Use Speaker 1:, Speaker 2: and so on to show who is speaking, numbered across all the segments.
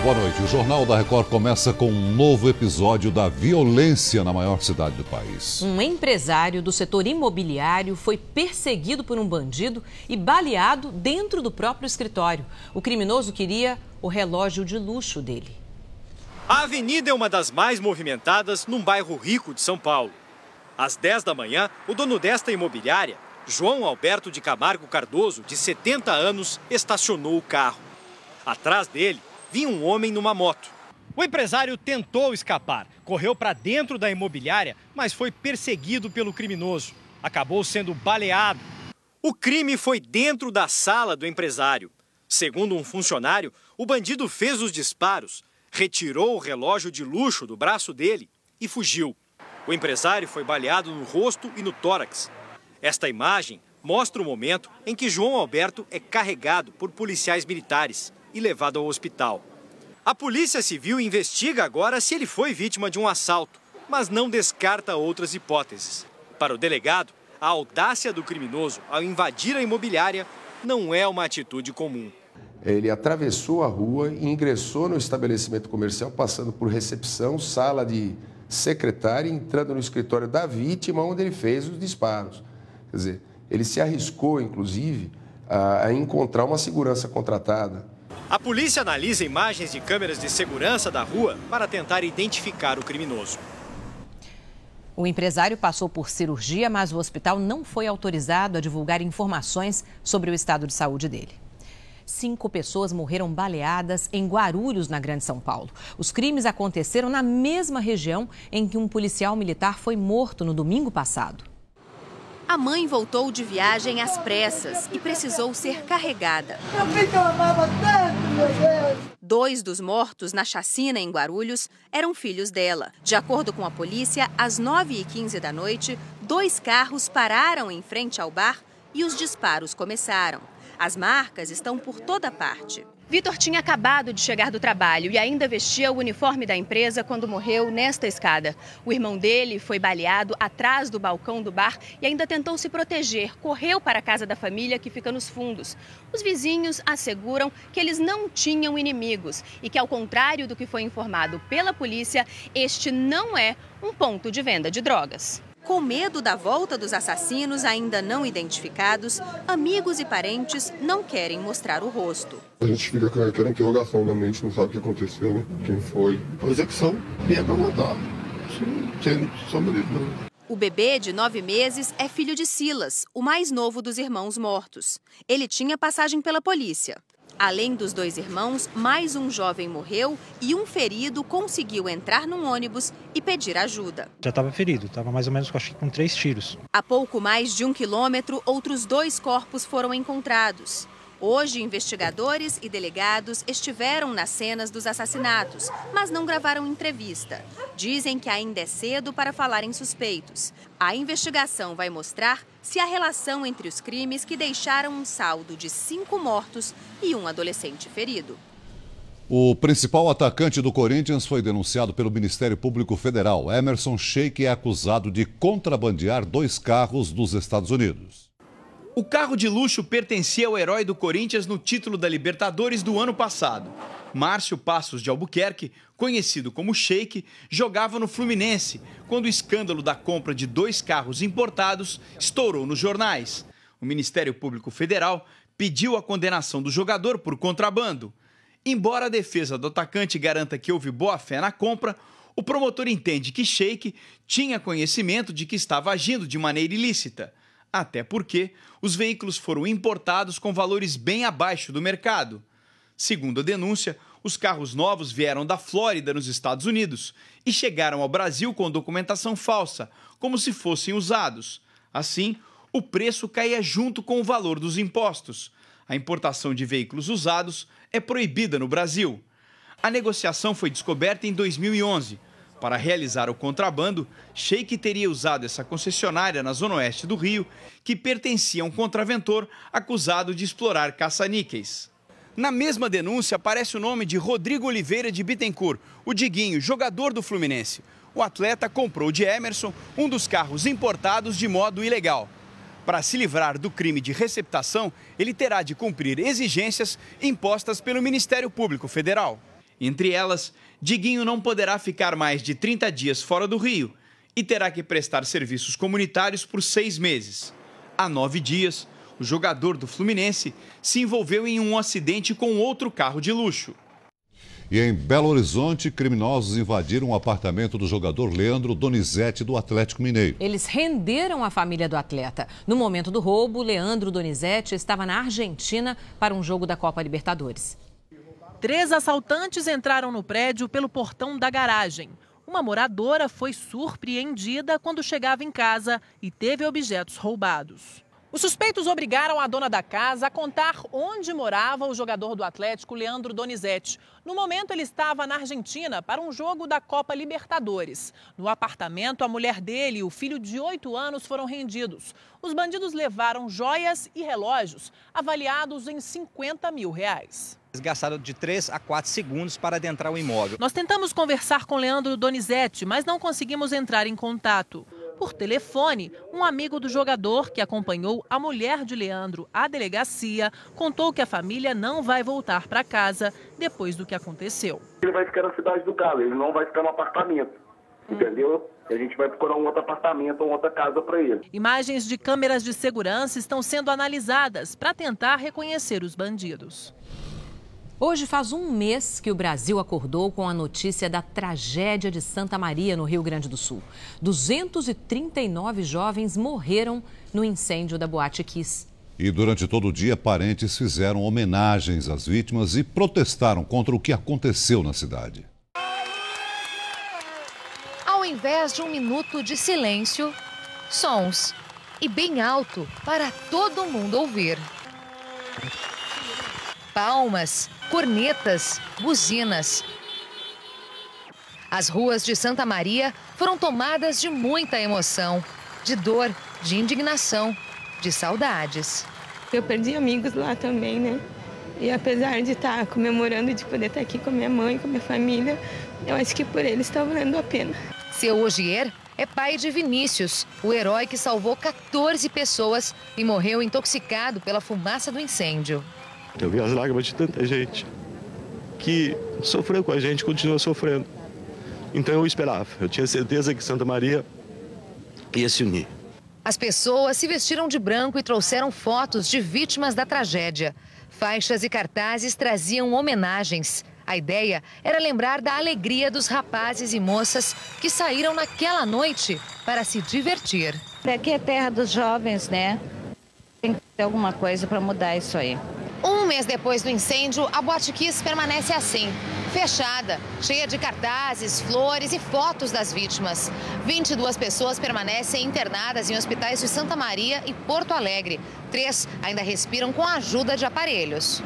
Speaker 1: Boa noite. O Jornal da Record começa com um novo episódio da violência na maior cidade do país.
Speaker 2: Um empresário do setor imobiliário foi perseguido por um bandido e baleado dentro do próprio escritório. O criminoso queria o relógio de luxo dele.
Speaker 3: A avenida é uma das mais movimentadas num bairro rico de São Paulo. Às 10 da manhã, o dono desta imobiliária, João Alberto de Camargo Cardoso, de 70 anos, estacionou o carro. Atrás dele, vinha um homem numa moto. O empresário tentou escapar, correu para dentro da imobiliária, mas foi perseguido pelo criminoso. Acabou sendo baleado. O crime foi dentro da sala do empresário. Segundo um funcionário, o bandido fez os disparos, retirou o relógio de luxo do braço dele e fugiu. O empresário foi baleado no rosto e no tórax. Esta imagem mostra o momento em que João Alberto é carregado por policiais militares e levado ao hospital. A Polícia Civil investiga agora se ele foi vítima de um assalto, mas não descarta outras hipóteses. Para o delegado, a audácia do criminoso ao invadir a imobiliária não é uma atitude comum.
Speaker 4: Ele atravessou a rua e ingressou no estabelecimento comercial, passando por recepção, sala de secretária, entrando no escritório da vítima, onde ele fez os disparos. Quer dizer, ele se arriscou, inclusive, a encontrar uma segurança contratada.
Speaker 3: A polícia analisa imagens de câmeras de segurança da rua para tentar identificar o criminoso.
Speaker 2: O empresário passou por cirurgia, mas o hospital não foi autorizado a divulgar informações sobre o estado de saúde dele. 5 pessoas morreram baleadas em Guarulhos, na Grande São Paulo. Os crimes aconteceram na mesma região em que um policial militar foi morto no domingo passado.
Speaker 5: A mãe voltou de viagem às pressas e precisou ser carregada.
Speaker 6: Eu vi que eu amava tanto, meu Deus!
Speaker 5: 2 dos mortos na chacina em Guarulhos eram filhos dela. De acordo com a polícia, às 9h15 da noite, 2 carros pararam em frente ao bar e os disparos começaram. As marcas estão por toda parte. Vitor tinha acabado de chegar do trabalho e ainda vestia o uniforme da empresa quando morreu nesta escada. O irmão dele foi baleado atrás do balcão do bar e ainda tentou se proteger. Correu para a casa da família, que fica nos fundos. Os vizinhos asseguram que eles não tinham inimigos e que, ao contrário do que foi informado pela polícia, este não é um ponto de venda de drogas. Com medo da volta dos assassinos ainda não identificados, amigos e parentes não querem mostrar o rosto.
Speaker 7: A gente fica com aquela interrogação na mente, não sabe o que aconteceu, né? Quem foi. A execução é pra matar. Sem sombra de dúvida.
Speaker 5: O bebê de 9 meses é filho de Silas, o mais novo dos irmãos mortos. Ele tinha passagem pela polícia. Além dos 2 irmãos, mais um jovem morreu e um ferido conseguiu entrar num ônibus e pedir ajuda.
Speaker 8: Já estava ferido, estava mais ou menos com 3 tiros.
Speaker 5: A pouco mais de 1 quilômetro, outros 2 corpos foram encontrados. Hoje, investigadores e delegados estiveram nas cenas dos assassinatos, mas não gravaram entrevista. Dizem que ainda é cedo para falar em suspeitos. A investigação vai mostrar se há relação entre os crimes que deixaram um saldo de 5 mortos e um adolescente ferido.
Speaker 1: O principal atacante do Corinthians foi denunciado pelo Ministério Público Federal. Emerson Sheik é acusado de contrabandear 2 carros dos Estados Unidos.
Speaker 9: O carro de luxo pertencia ao herói do Corinthians no título da Libertadores do ano passado. Márcio Passos de Albuquerque, conhecido como Sheik, jogava no Fluminense quando o escândalo da compra de 2 carros importados estourou nos jornais. O Ministério Público Federal pediu a condenação do jogador por contrabando. Embora a defesa do atacante garanta que houve boa-fé na compra, o promotor entende que Sheik tinha conhecimento de que estava agindo de maneira ilícita. Até porque os veículos foram importados com valores bem abaixo do mercado. Segundo a denúncia, os carros novos vieram da Flórida, nos Estados Unidos, e chegaram ao Brasil com documentação falsa, como se fossem usados. Assim, o preço caía junto com o valor dos impostos. A importação de veículos usados é proibida no Brasil. A negociação foi descoberta em 2011. Para realizar o contrabando, Sheik teria usado essa concessionária na zona oeste do Rio, que pertencia a um contraventor acusado de explorar caça-níqueis. Na mesma denúncia aparece o nome de Rodrigo Oliveira de Bittencourt, o Diguinho, jogador do Fluminense. O atleta comprou de Emerson um dos carros importados de modo ilegal. Para se livrar do crime de receptação, ele terá de cumprir exigências impostas pelo Ministério Público Federal. Entre elas, Diguinho não poderá ficar mais de 30 dias fora do Rio e terá que prestar serviços comunitários por 6 meses. Há 9 dias, o jogador do Fluminense se envolveu em um acidente com outro carro de luxo.
Speaker 1: E em Belo Horizonte, criminosos invadiram o apartamento do jogador Leandro Donizete, do Atlético Mineiro.
Speaker 2: Eles renderam a família do atleta. No momento do roubo, Leandro Donizete estava na Argentina para um jogo da Copa Libertadores.
Speaker 10: 3 assaltantes entraram no prédio pelo portão da garagem. Uma moradora foi surpreendida quando chegava em casa e teve objetos roubados. Os suspeitos obrigaram a dona da casa a contar onde morava o jogador do Atlético, Leandro Donizete. No momento, ele estava na Argentina para um jogo da Copa Libertadores. No apartamento, a mulher dele e o filho de 8 anos foram rendidos. Os bandidos levaram joias e relógios avaliados em R$50 mil.
Speaker 11: Gastaram de 3 a 4 segundos para adentrar o imóvel.
Speaker 10: Nós tentamos conversar com Leandro Donizete, mas não conseguimos entrar em contato. Por telefone, um amigo do jogador que acompanhou a mulher de Leandro à delegacia contou que a família não vai voltar para casa depois do que aconteceu.
Speaker 12: Ele vai ficar na cidade do Galo, ele não vai ficar no apartamento, entendeu? A gente vai procurar um outro apartamento ou outra casa para ele.
Speaker 10: Imagens de câmeras de segurança estão sendo analisadas para tentar reconhecer os bandidos.
Speaker 2: Hoje faz um mês que o Brasil acordou com a notícia da tragédia de Santa Maria, no Rio Grande do Sul. 239 jovens morreram no incêndio da Boate Kiss.
Speaker 1: E durante todo o dia, parentes fizeram homenagens às vítimas e protestaram contra o que aconteceu na cidade.
Speaker 13: Ao invés de um minuto de silêncio, sons. E bem alto para todo mundo ouvir. Palmas, cornetas, buzinas. As ruas de Santa Maria foram tomadas de muita emoção, de dor, de indignação, de saudades.
Speaker 14: Eu perdi amigos lá também, né? E apesar de estar comemorando, de poder estar aqui com a minha mãe, com a minha família, eu acho que por eles está valendo a pena.
Speaker 13: Seu Ogier é pai de Vinícius, o herói que salvou 14 pessoas e morreu intoxicado pela fumaça do incêndio.
Speaker 7: Eu vi as lágrimas de tanta gente que sofreu com a gente, continua sofrendo. Então eu esperava, eu tinha certeza que Santa Maria ia se unir.
Speaker 13: As pessoas se vestiram de branco e trouxeram fotos de vítimas da tragédia. Faixas e cartazes traziam homenagens. A ideia era lembrar da alegria dos rapazes e moças que saíram naquela noite para se divertir.
Speaker 15: Aqui é terra dos jovens, né? Tem que ter alguma coisa para mudar isso aí.
Speaker 13: Um mês depois do incêndio, a Boate Kiss permanece assim, fechada, cheia de cartazes, flores e fotos das vítimas. 22 pessoas permanecem internadas em hospitais de Santa Maria e Porto Alegre. 3 ainda respiram com a ajuda de aparelhos.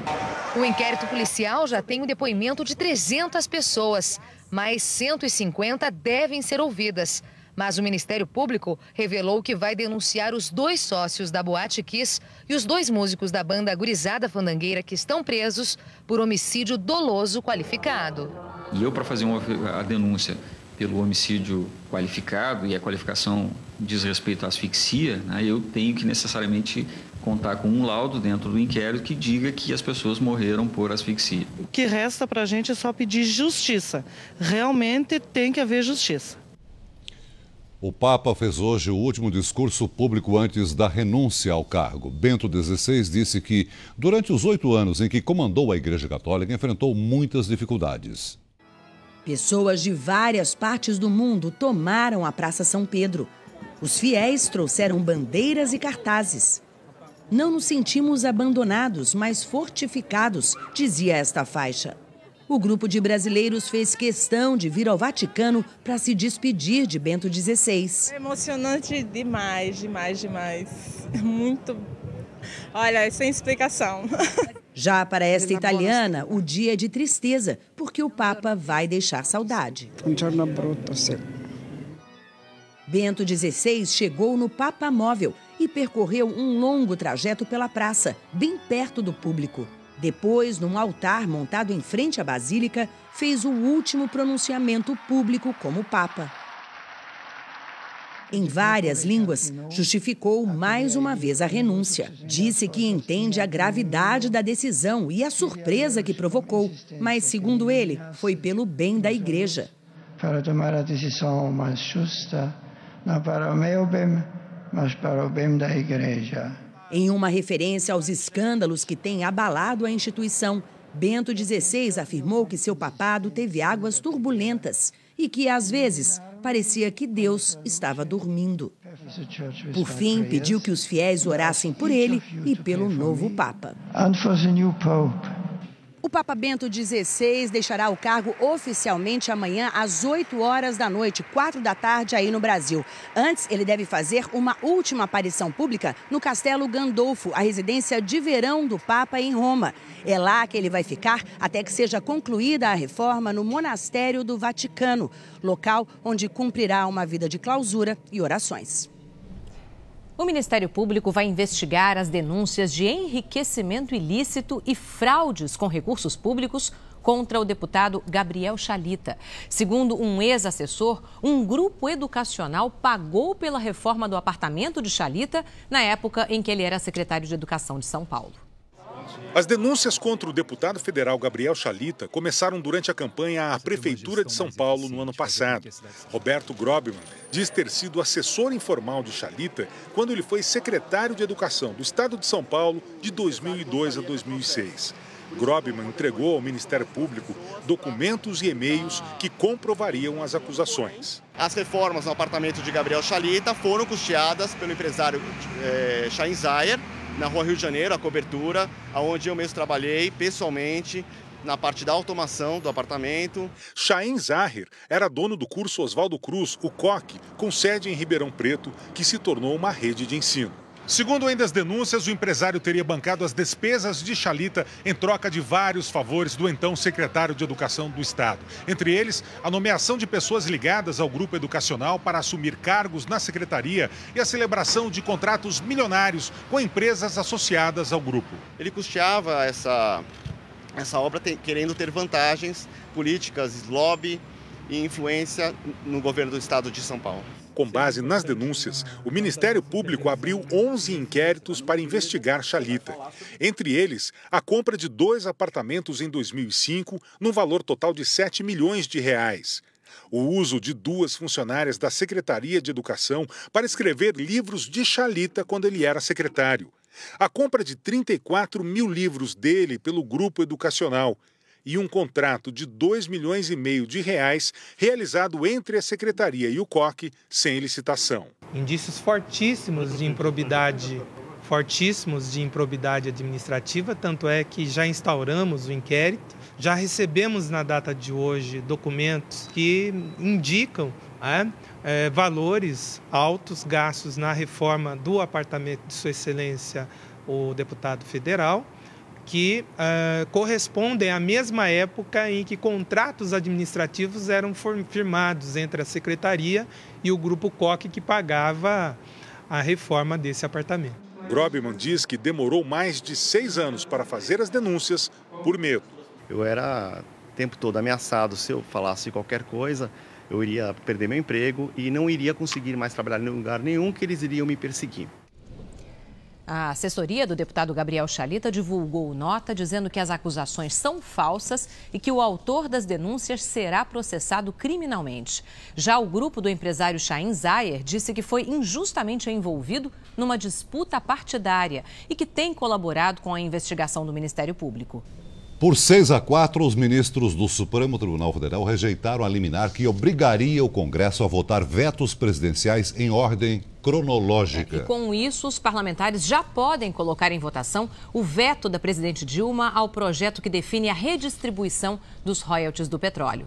Speaker 13: O inquérito policial já tem o depoimento de 300 pessoas. Mais 150 devem ser ouvidas. Mas o Ministério Público revelou que vai denunciar os 2 sócios da Boate Kiss e os 2 músicos da banda Gurizada Fandangueira que estão presos por homicídio doloso qualificado.
Speaker 16: E eu, para fazer a denúncia pelo homicídio qualificado, e a qualificação diz respeito à asfixia, né, eu tenho que necessariamente contar com um laudo dentro do inquérito que diga que as pessoas morreram por asfixia.
Speaker 17: O que resta para a gente é só pedir justiça. Realmente tem que haver justiça.
Speaker 1: O Papa fez hoje o último discurso público antes da renúncia ao cargo. Bento XVI disse que, durante os 8 anos em que comandou a Igreja Católica, enfrentou muitas dificuldades.
Speaker 18: Pessoas de várias partes do mundo tomaram a Praça São Pedro. Os fiéis trouxeram bandeiras e cartazes. Não nos sentimos abandonados, mas fortificados, dizia esta faixa. O grupo de brasileiros fez questão de vir ao Vaticano para se despedir de Bento XVI.
Speaker 19: É emocionante demais, demais, demais. Muito. Olha, sem explicação.
Speaker 18: Já para esta italiana, o dia é de tristeza, porque o Papa vai deixar saudade.
Speaker 20: Um giorno brutto, sim.
Speaker 18: Bento XVI chegou no Papa Móvel e percorreu um longo trajeto pela praça, bem perto do público. Depois, num altar montado em frente à Basílica, fez o último pronunciamento público como Papa. Em várias línguas, justificou mais uma vez a renúncia. Disse que entende a gravidade da decisão e a surpresa que provocou, mas, segundo ele, foi pelo bem da igreja.
Speaker 20: Para tomar a decisão mais justa, não para o meu bem, mas para o bem da igreja.
Speaker 18: Em uma referência aos escândalos que têm abalado a instituição, Bento XVI afirmou que seu papado teve águas turbulentas e que, às vezes, parecia que Deus estava dormindo. Por fim, pediu que os fiéis orassem por ele e pelo novo Papa. O Papa Bento XVI deixará o cargo oficialmente amanhã às 8 horas da noite, 4 da tarde aí no Brasil. Antes, ele deve fazer uma última aparição pública no Castelo Gandolfo, a residência de verão do Papa em Roma. É lá que ele vai ficar até que seja concluída a reforma no Monastério do Vaticano, local onde cumprirá uma vida de clausura e orações.
Speaker 2: O Ministério Público vai investigar as denúncias de enriquecimento ilícito e fraudes com recursos públicos contra o deputado Gabriel Chalita. Segundo um ex-assessor, um grupo educacional pagou pela reforma do apartamento de Chalita na época em que ele era secretário de Educação de São Paulo.
Speaker 21: As denúncias contra o deputado federal Gabriel Chalita começaram durante a campanha à Prefeitura de São Paulo no ano passado. Roberto Grobman diz ter sido assessor informal de Chalita quando ele foi secretário de Educação do Estado de São Paulo de 2002 a 2006. Grobman entregou ao Ministério Público documentos e e-mails que comprovariam as acusações.
Speaker 22: As reformas no apartamento de Gabriel Chalita foram custeadas pelo empresário Chaim Zayer, na Rua Rio de Janeiro, a cobertura, onde eu mesmo trabalhei pessoalmente na parte da automação do apartamento.
Speaker 21: Chaim Zayer era dono do curso Oswaldo Cruz, o COC, com sede em Ribeirão Preto, que se tornou uma rede de ensino. Segundo ainda as denúncias, o empresário teria bancado as despesas de Chalita em troca de vários favores do então secretário de Educação do Estado. Entre eles, a nomeação de pessoas ligadas ao grupo educacional para assumir cargos na secretaria e a celebração de contratos milionários com empresas associadas ao grupo.
Speaker 22: Ele custeava essa obra querendo ter vantagens políticas, lobby e influência no governo do Estado de São Paulo.
Speaker 21: Com base nas denúncias, o Ministério Público abriu 11 inquéritos para investigar Chalita. Entre eles, a compra de 2 apartamentos em 2005, no valor total de 7 milhões de reais. O uso de 2 funcionárias da Secretaria de Educação para escrever livros de Chalita quando ele era secretário. A compra de 34 mil livros dele pelo grupo educacional. E um contrato de 2,5 milhões de reais realizado entre a Secretaria e o COC sem licitação.
Speaker 23: Indícios fortíssimos de improbidade administrativa, tanto é que já instauramos o inquérito, já recebemos na data de hoje documentos que indicam valores altos gastos na reforma do apartamento de Sua Excelência, o deputado federal, que correspondem à mesma época em que contratos administrativos eram firmados entre a Secretaria e o Grupo COC, que pagava a reforma desse apartamento.
Speaker 21: Grobman diz que demorou mais de 6 anos para fazer as denúncias por medo.
Speaker 22: Eu era o tempo todo ameaçado, se eu falasse qualquer coisa, eu iria perder meu emprego e não iria conseguir mais trabalhar em lugar nenhum, que eles iriam me perseguir.
Speaker 2: A assessoria do deputado Gabriel Chalita divulgou nota dizendo que as acusações são falsas e que o autor das denúncias será processado criminalmente. Já o grupo do empresário Chaim Zayer disse que foi injustamente envolvido numa disputa partidária e que tem colaborado com a investigação do Ministério Público.
Speaker 1: Por 6-4, os ministros do Supremo Tribunal Federal rejeitaram a liminar que obrigaria o Congresso a votar vetos presidenciais em ordem cronológica.
Speaker 2: E com isso, os parlamentares já podem colocar em votação o veto da presidente Dilma ao projeto que define a redistribuição dos royalties do petróleo.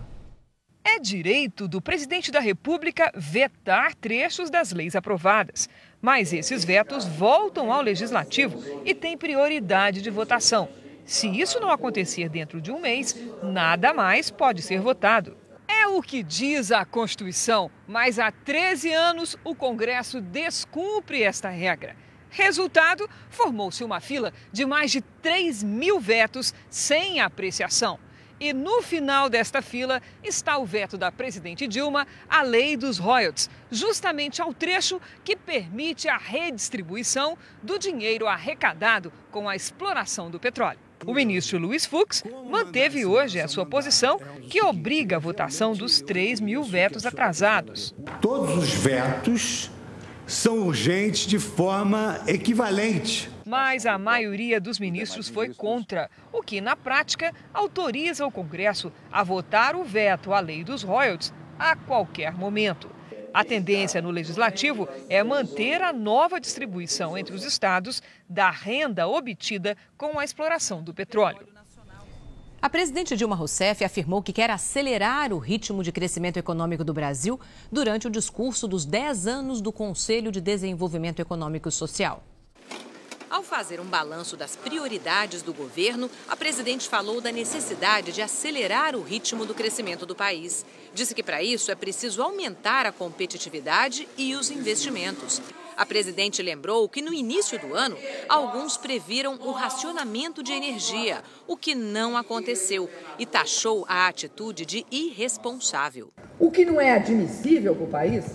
Speaker 24: É direito do presidente da República vetar trechos das leis aprovadas. Mas esses vetos voltam ao Legislativo e têm prioridade de votação. Se isso não acontecer dentro de um mês, nada mais pode ser votado. É o que diz a Constituição, mas há 13 anos o Congresso descumpre esta regra. Resultado, formou-se uma fila de mais de 3 mil vetos sem apreciação. E no final desta fila está o veto da presidente Dilma à lei dos royalties, justamente ao trecho que permite a redistribuição do dinheiro arrecadado com a exploração do petróleo. O ministro Luiz Fux manteve hoje a sua posição, que obriga a votação dos 3 mil vetos atrasados.
Speaker 3: Todos os vetos são urgentes de forma equivalente.
Speaker 24: Mas a maioria dos ministros foi contra, o que, na prática, autoriza o Congresso a votar o veto à lei dos royalties a qualquer momento. A tendência no Legislativo é manter a nova distribuição entre os estados da renda obtida com a exploração do petróleo.
Speaker 2: A presidente Dilma Rousseff afirmou que quer acelerar o ritmo de crescimento econômico do Brasil durante o discurso dos 10 anos do Conselho de Desenvolvimento Econômico e Social.
Speaker 5: Ao fazer um balanço das prioridades do governo, a presidente falou da necessidade de acelerar o ritmo do crescimento do país. Disse que, para isso, é preciso aumentar a competitividade e os investimentos. A presidente lembrou que, no início do ano, alguns previram o racionamento de energia, o que não aconteceu, e taxou a atitude de irresponsável.
Speaker 4: O que não é admissível para o país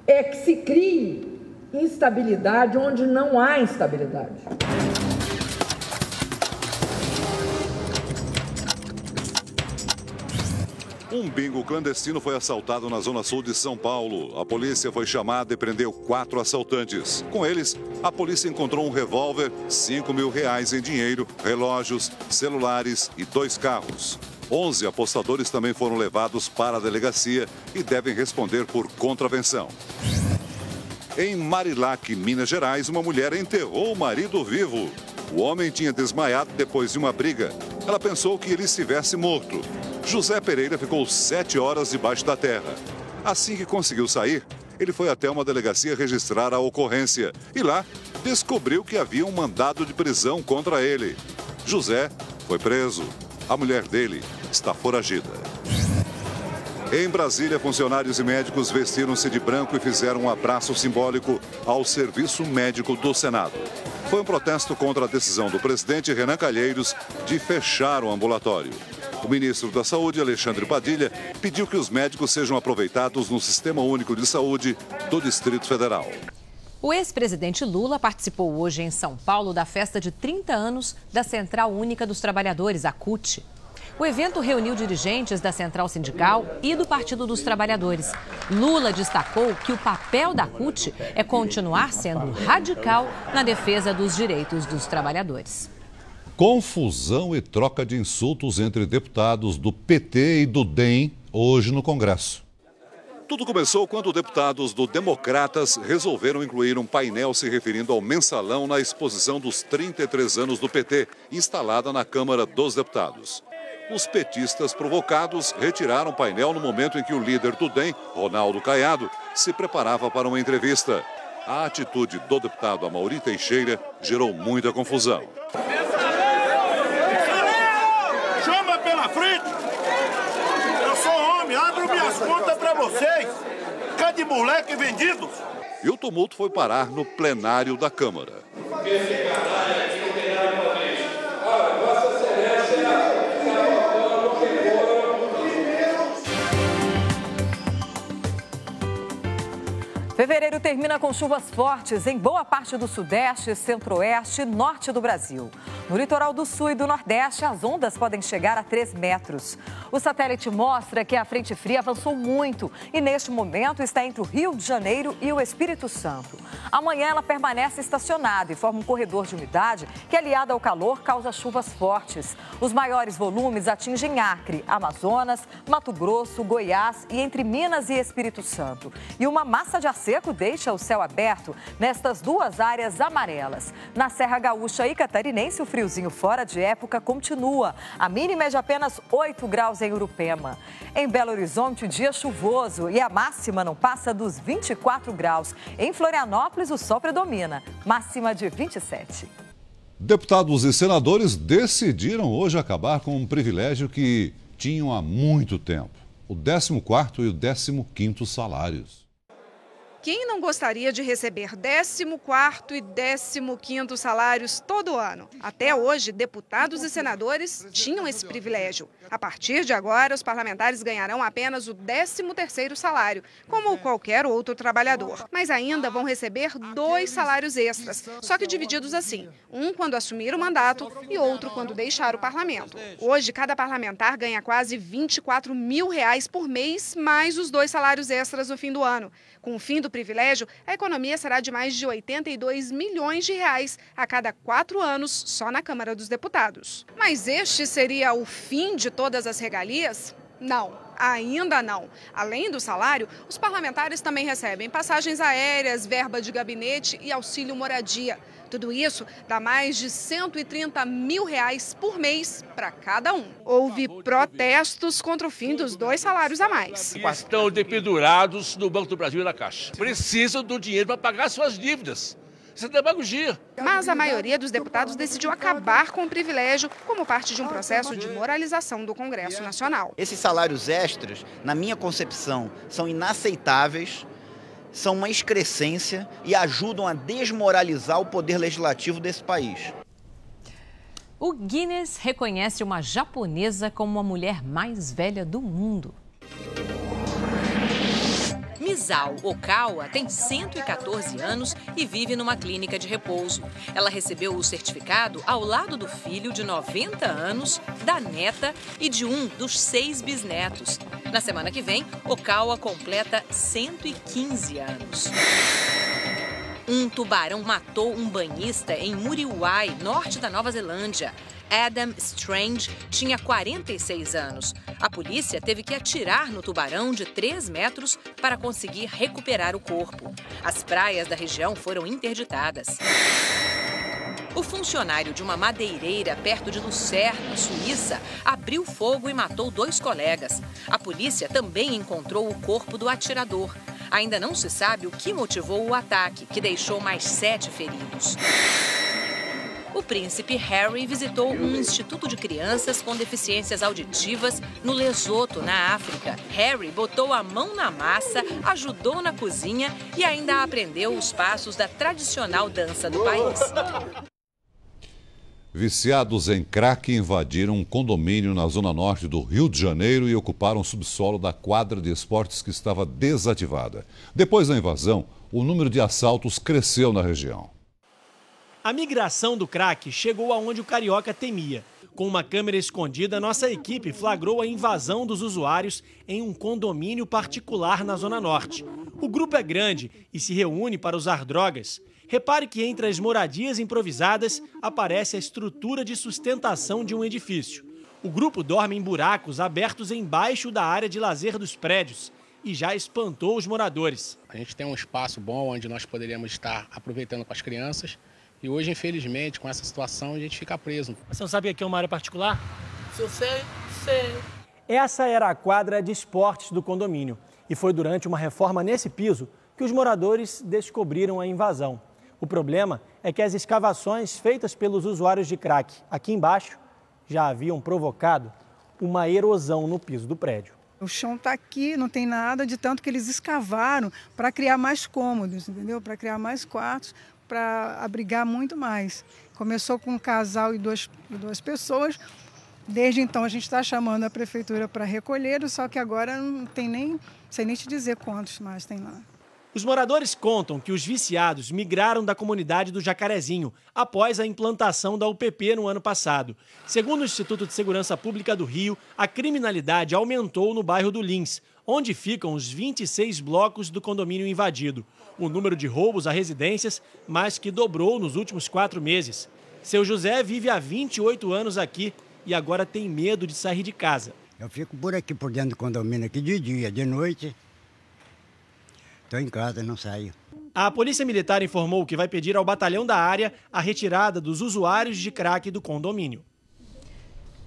Speaker 4: é que se crie instabilidade onde não há instabilidade.
Speaker 1: Um bingo clandestino foi assaltado na zona sul de São Paulo. A polícia foi chamada e prendeu 4 assaltantes. Com eles, a polícia encontrou um revólver, R$5 mil em dinheiro, relógios, celulares e 2 carros. 11 apostadores também foram levados para a delegacia e devem responder por contravenção. Em Marilac, Minas Gerais, uma mulher enterrou o marido vivo. O homem tinha desmaiado depois de uma briga. Ela pensou que ele estivesse morto. José Pereira ficou 7 horas debaixo da terra. Assim que conseguiu sair, ele foi até uma delegacia registrar a ocorrência e lá descobriu que havia um mandado de prisão contra ele. José foi preso. A mulher dele está foragida. Em Brasília, funcionários e médicos vestiram-se de branco e fizeram um abraço simbólico ao Serviço Médico do Senado. Foi um protesto contra a decisão do presidente Renan Calheiros de fechar o ambulatório. O ministro da Saúde, Alexandre Padilha, pediu que os médicos sejam aproveitados no Sistema Único de Saúde do Distrito Federal.
Speaker 2: O ex-presidente Lula participou hoje em São Paulo da festa de 30 anos da Central Única dos Trabalhadores, a CUT. O evento reuniu dirigentes da Central Sindical e do Partido dos Trabalhadores. Lula destacou que o papel da CUT é continuar sendo radical na defesa dos direitos dos trabalhadores.
Speaker 1: Confusão e troca de insultos entre deputados do PT e do DEM hoje no Congresso. Tudo começou quando deputados do Democratas resolveram incluir um painel se referindo ao mensalão na exposição dos 33 anos do PT, instalada na Câmara dos Deputados. Os petistas provocados retiraram o painel no momento em que o líder do DEM, Ronaldo Caiado, se preparava para uma entrevista. A atitude do deputado Amaury Teixeira gerou muita confusão.
Speaker 6: Chama pela frente! Eu sou homem, abro minhas contas para vocês! Cadê moleque vendido?
Speaker 1: E o tumulto foi parar no plenário da Câmara.
Speaker 8: Fevereiro termina com chuvas fortes em boa parte do Sudeste, Centro-Oeste e Norte do Brasil. No litoral do Sul e do Nordeste, as ondas podem chegar a 3 metros. O satélite mostra que a frente fria avançou muito e, neste momento, está entre o Rio de Janeiro e o Espírito Santo. Amanhã ela permanece estacionada e forma um corredor de umidade que, aliado ao calor, causa chuvas fortes. Os maiores volumes atingem Acre, Amazonas, Mato Grosso, Goiás e entre Minas e Espírito Santo. E uma massa de ar seco deixa o céu aberto nestas 2 áreas amarelas. Na Serra Gaúcha e Catarinense, o friozinho fora de época continua. A mínima é de apenas 8 graus em Urupema. Em Belo Horizonte, dia chuvoso e a máxima não passa dos 24 graus. Em Florianópolis, o sol predomina, máxima de 27.
Speaker 1: Deputados e senadores decidiram hoje acabar com um privilégio que tinham há muito tempo: o 14º e o 15º salários.
Speaker 9: Quem não gostaria de receber 14º e 15º salários todo ano? Até hoje, deputados e senadores tinham esse privilégio. A partir de agora, os parlamentares ganharão apenas o 13º salário, como qualquer outro trabalhador. Mas ainda vão receber 2 salários extras, só que divididos assim. Um quando assumir o mandato e outro quando deixar o parlamento. Hoje, cada parlamentar ganha quase R$24 mil por mês, mais os 2 salários extras no fim do ano. Com o fim do privilégio, a economia será de mais de R$82 milhões a cada 4 anos só na Câmara dos Deputados. Mas este seria o fim de todas as regalias? Não. Ainda não. Além do salário, os parlamentares também recebem passagens aéreas, verba de gabinete e auxílio moradia. Tudo isso dá mais de R$130 mil por mês para cada um. Houve protestos contra o fim dos 2 salários a mais.
Speaker 10: Estão dependurados no Banco do Brasil e na Caixa. Precisam do dinheiro para pagar suas dívidas. Isso é demagogia.
Speaker 9: Mas a maioria dos deputados decidiu acabar com o privilégio como parte de um processo de moralização do Congresso Nacional.
Speaker 11: Esses salários extras, na minha concepção, são inaceitáveis, são uma excrescência e ajudam a desmoralizar o poder legislativo desse país.
Speaker 2: O Guinness reconhece uma japonesa como a mulher mais velha do mundo. Misao Okawa tem 114 anos e vive numa clínica de repouso. Ela recebeu o certificado ao lado do filho de 90 anos, da neta e de um dos 6 bisnetos. Na semana que vem, Okawa completa 115 anos. Um tubarão matou um banhista em Muriwai, norte da Nova Zelândia. Adam Strange tinha 46 anos. A polícia teve que atirar no tubarão de 3 metros para conseguir recuperar o corpo. As praias da região foram interditadas. O funcionário de uma madeireira perto de Lucerne, na Suíça, abriu fogo e matou 2 colegas. A polícia também encontrou o corpo do atirador. Ainda não se sabe o que motivou o ataque, que deixou mais 7 feridos. O príncipe Harry visitou um instituto de crianças com deficiências auditivas no Lesoto, na África. Harry botou a mão na massa, ajudou na cozinha e ainda aprendeu os passos da tradicional dança do país.
Speaker 1: Viciados em crack invadiram um condomínio na zona norte do Rio de Janeiro e ocuparam o subsolo da quadra de esportes que estava desativada. Depois da invasão, o número de assaltos cresceu na região.
Speaker 12: A migração do crack chegou aonde o carioca temia. Com uma câmera escondida, nossa equipe flagrou a invasão dos usuários em um condomínio particular na Zona Norte. O grupo é grande e se reúne para usar drogas. Repare que entre as moradias improvisadas aparece a estrutura de sustentação de um edifício. O grupo dorme em buracos abertos embaixo da área de lazer dos prédios e já espantou os moradores.
Speaker 25: A gente tem um espaço bom onde nós poderíamos estar aproveitando com as crianças. E hoje, infelizmente, com essa situação, a gente fica preso.
Speaker 12: Você não sabe que aqui é uma área particular?
Speaker 25: Se eu sei, sei.
Speaker 12: Essa era a quadra de esportes do condomínio. E foi durante uma reforma nesse piso que os moradores descobriram a invasão. O problema é que as escavações feitas pelos usuários de crack aqui embaixo já haviam provocado uma erosão no piso do prédio.
Speaker 26: O chão está aqui, não tem nada, de tanto que eles escavaram para criar mais cômodos, entendeu? Para criar mais quartos, para abrigar muito mais. Começou com um casal e duas pessoas. Desde então a gente está chamando a prefeitura para recolher, só que agora não tem nem, sei nem te dizer quantos mais tem lá.
Speaker 12: Os moradores contam que os viciados migraram da comunidade do Jacarezinho após a implantação da UPP no ano passado. Segundo o Instituto de Segurança Pública do Rio, a criminalidade aumentou no bairro do Lins, onde ficam os 26 blocos do condomínio invadido. O número de roubos a residências mais que dobrou nos últimos 4 meses. Seu José vive há 28 anos aqui e agora tem medo de sair de casa.
Speaker 27: Eu fico por aqui, por dentro do condomínio, aqui de dia, de noite. Estou em casa, não saio.
Speaker 12: A Polícia Militar informou que vai pedir ao batalhão da área a retirada dos usuários de crack do condomínio.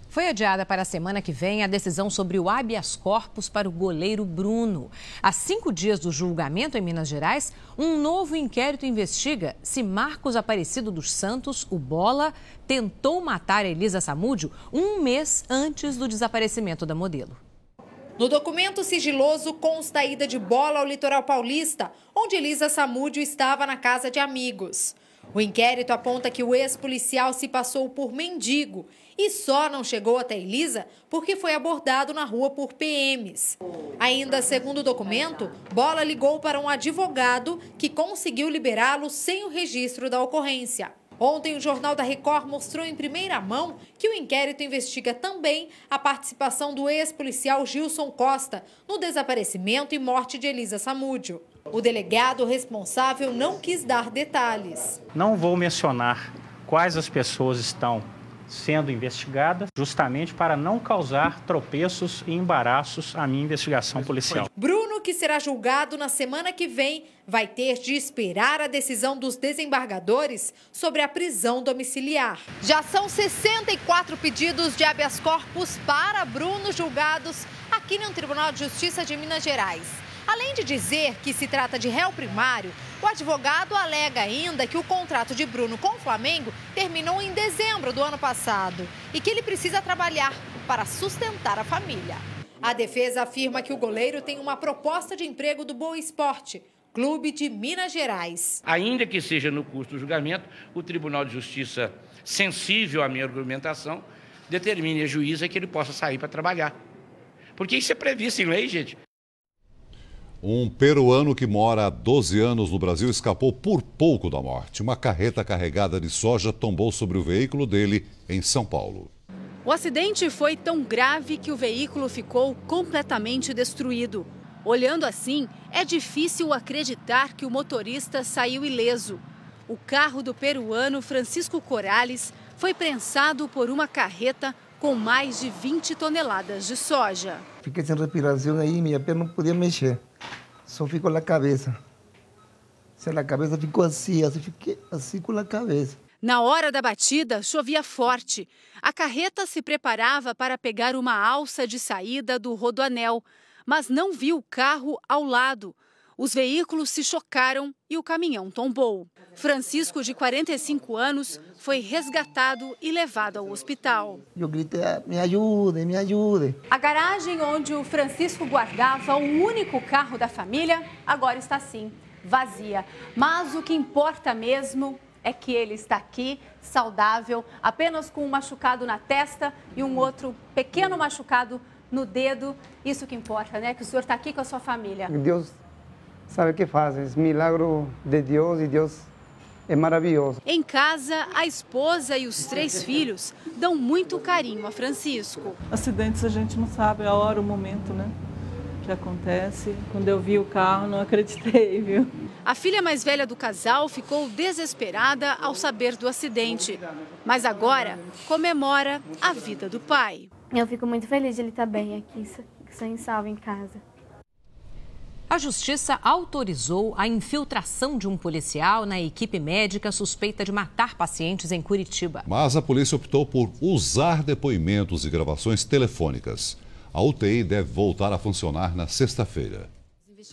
Speaker 2: Foi adiada para a semana que vem a decisão sobre o habeas corpus para o goleiro Bruno. Há 5 dias do julgamento em Minas Gerais, um novo inquérito investiga se Marcos Aparecido dos Santos, o Bola, tentou matar Elisa Samúdio 1 mês antes do desaparecimento da modelo.
Speaker 7: No documento sigiloso consta a ida de Bola ao litoral paulista, onde Elisa Samúdio estava na casa de amigos. O inquérito aponta que o ex-policial se passou por mendigo e só não chegou até Elisa porque foi abordado na rua por PMs. Ainda segundo o documento, Bola ligou para um advogado que conseguiu liberá-lo sem o registro da ocorrência. Ontem, o Jornal da Record mostrou em primeira mão que o inquérito investiga também a participação do ex-policial Gilson Costa no desaparecimento e morte de Elisa Samúdio. O delegado responsável não quis dar detalhes.
Speaker 13: Não vou mencionar quais as pessoas estão sendo investigadas, justamente para não causar tropeços e embaraços à minha investigação policial.
Speaker 7: Bruno, que será julgado na semana que vem, vai ter de esperar a decisão dos desembargadores sobre a prisão domiciliar. Já são 64 pedidos de habeas corpus para Bruno julgados aqui no Tribunal de Justiça de Minas Gerais. Além de dizer que se trata de réu primário, o advogado alega ainda que o contrato de Bruno com o Flamengo terminou em dezembro do ano passado e que ele precisa trabalhar para sustentar a família. A defesa afirma que o goleiro tem uma proposta de emprego do Boa Esporte, clube de Minas Gerais.
Speaker 14: Ainda que seja no curso do julgamento, o Tribunal de Justiça, sensível à minha argumentação, determine a juíza que ele possa sair para trabalhar. Porque isso é previsto em lei, gente.
Speaker 1: Um peruano que mora há 12 anos no Brasil escapou por pouco da morte. Uma carreta carregada de soja tombou sobre o veículo dele em São Paulo.
Speaker 15: O acidente foi tão grave que o veículo ficou completamente destruído. Olhando assim, é difícil acreditar que o motorista saiu ileso. O carro do peruano Francisco Corales foi prensado por uma carreta com mais de 20 toneladas de soja.
Speaker 16: Fiquei sem respiração aí, minha perna não podia mexer. Só ficou na cabeça. A cabeça ficou assim, fiquei assim com a cabeça.
Speaker 15: Na hora da batida, chovia forte. A carreta se preparava para pegar uma alça de saída do Rodoanel, mas não viu o carro ao lado. Os veículos se chocaram e o caminhão tombou. Francisco, de 45 anos, foi resgatado e levado ao hospital.
Speaker 16: Eu gritei, me ajude, me ajude.
Speaker 15: A garagem onde o Francisco guardava o único carro da família agora está assim, vazia. Mas o que importa mesmo é que ele está aqui, saudável, apenas com um machucado na testa e um outro pequeno machucado no dedo. Isso que importa, né? Que o senhor está aqui com a sua família.
Speaker 16: Deus sabe o que faz, é milagre de Deus e Deus é maravilhoso.
Speaker 15: Em casa, a esposa e os 3 filhos dão muito carinho a Francisco.
Speaker 17: Acidentes a gente não sabe a hora, o momento, né? Que acontece. Quando eu vi o carro, não acreditei, viu?
Speaker 15: A filha mais velha do casal ficou desesperada ao saber do acidente, mas agora comemora a vida do pai.
Speaker 19: Eu fico muito feliz de ele estar bem aqui, sem salvo em casa.
Speaker 2: A Justiça autorizou a infiltração de um policial na equipe médica suspeita de matar pacientes em Curitiba.
Speaker 1: Mas a polícia optou por usar depoimentos e gravações telefônicas. A UTI deve voltar a funcionar na sexta-feira.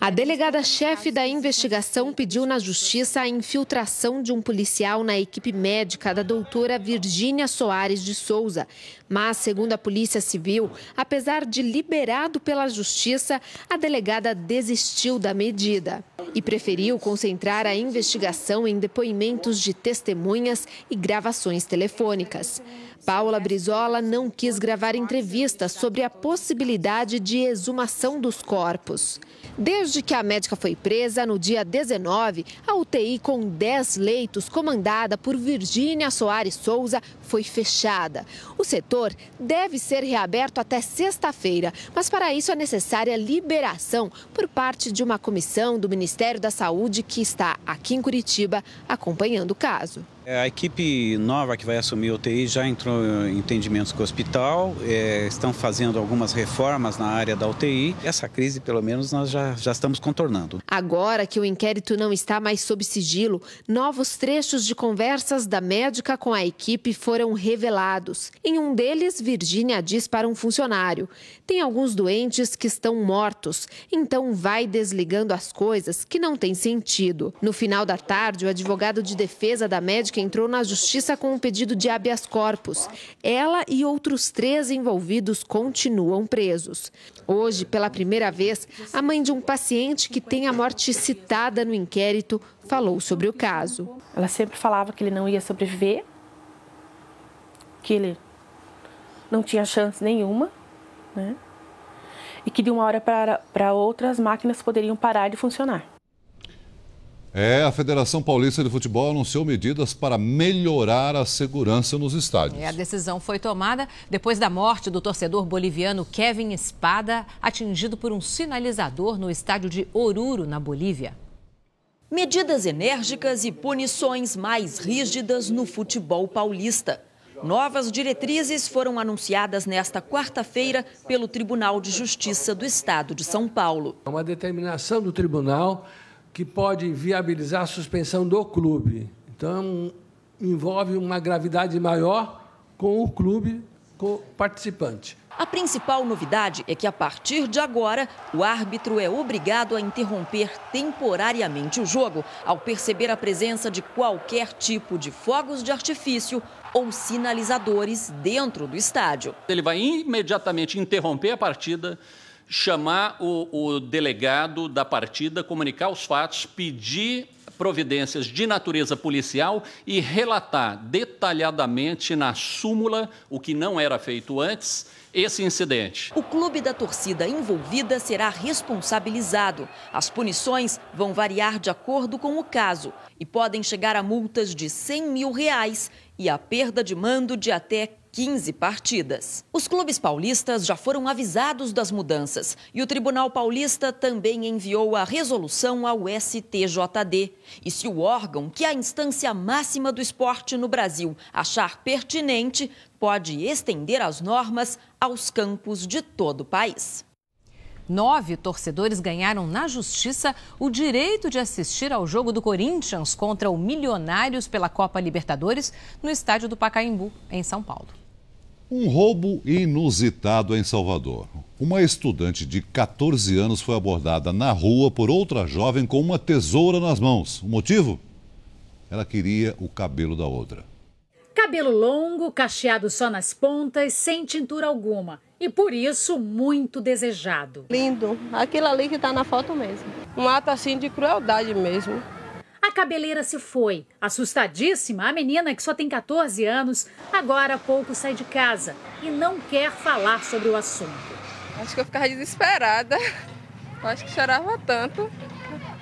Speaker 28: A delegada-chefe da investigação pediu na Justiça a infiltração de um policial na equipe médica da doutora Virgínia Soares de Souza. Mas, segundo a Polícia Civil, apesar de liberado pela Justiça, a delegada desistiu da medida e preferiu concentrar a investigação em depoimentos de testemunhas e gravações telefônicas. Paula Brizola não quis gravar entrevistas sobre a possibilidade de exumação dos corpos. Desde que a médica foi presa, no dia 19, a UTI com 10 leitos, comandada por Virgínia Soares Souza, foi fechada. O setor deve ser reaberto até sexta-feira, mas para isso é necessária liberação por parte de uma comissão do Ministério da Saúde que está aqui em Curitiba acompanhando o caso.
Speaker 29: A equipe nova que vai assumir a UTI já entrou em entendimentos com o hospital, estão fazendo algumas reformas na área da UTI. Essa crise, pelo menos, nós já estamos contornando.
Speaker 28: Agora que o inquérito não está mais sob sigilo, novos trechos de conversas da médica com a equipe foram revelados. Em um deles, Virgínia diz para um funcionário: tem alguns doentes que estão mortos, então vai desligando as coisas que não têm sentido. No final da tarde, o advogado de defesa da médica médica entrou na justiça com um pedido de habeas corpus. Ela e outros 3 envolvidos continuam presos. Hoje, pela primeira vez, a mãe de um paciente que tem a morte citada no inquérito falou sobre o caso.
Speaker 3: Ela sempre falava que ele não ia sobreviver, que ele não tinha chance nenhuma, né? E que de uma hora para outra as máquinas poderiam parar de funcionar.
Speaker 1: A Federação Paulista de Futebol anunciou medidas para melhorar a segurança nos estádios.
Speaker 2: A decisão foi tomada depois da morte do torcedor boliviano Kevin Espada, atingido por um sinalizador no estádio de Oruro, na Bolívia.
Speaker 4: Medidas enérgicas e punições mais rígidas no futebol paulista. Novas diretrizes foram anunciadas nesta quarta-feira pelo Tribunal de Justiça do Estado de São Paulo.
Speaker 5: É uma determinação do tribunal que pode viabilizar a suspensão do clube. Então, envolve uma gravidade maior com o clube participante.
Speaker 4: A principal novidade é que, a partir de agora, o árbitro é obrigado a interromper temporariamente o jogo ao perceber a presença de qualquer tipo de fogos de artifício ou sinalizadores dentro do estádio.
Speaker 18: Ele vai imediatamente interromper a partida, chamar o delegado da partida, comunicar os fatos, pedir providências de natureza policial e relatar detalhadamente na súmula, o que não era feito antes, esse incidente.
Speaker 4: O clube da torcida envolvida será responsabilizado. As punições vão variar de acordo com o caso e podem chegar a multas de R$100 mil e a perda de mando de até 15 partidas. Os clubes paulistas já foram avisados das mudanças e o Tribunal Paulista também enviou a resolução ao STJD. E se o órgão, que é a instância máxima do esporte no Brasil, achar pertinente, pode estender as normas aos campos de todo o país.
Speaker 2: 9 torcedores ganharam na justiça o direito de assistir ao jogo do Corinthians contra o Milionários pela Copa Libertadores no estádio do Pacaembu, em São Paulo.
Speaker 1: Um roubo inusitado em Salvador. Uma estudante de 14 anos foi abordada na rua por outra jovem com uma tesoura nas mãos. O motivo? Ela queria o cabelo da outra.
Speaker 20: Cabelo longo, cacheado só nas pontas, sem tintura alguma. E por isso, muito desejado.
Speaker 21: Lindo. Aquilo ali que está na foto mesmo. Um ato assim de crueldade mesmo.
Speaker 20: A cabeleira se foi. Assustadíssima, a menina, que só tem 14 anos, agora há pouco sai de casa e não quer falar sobre o assunto.
Speaker 21: Acho que eu ficava desesperada. Acho que chorava tanto.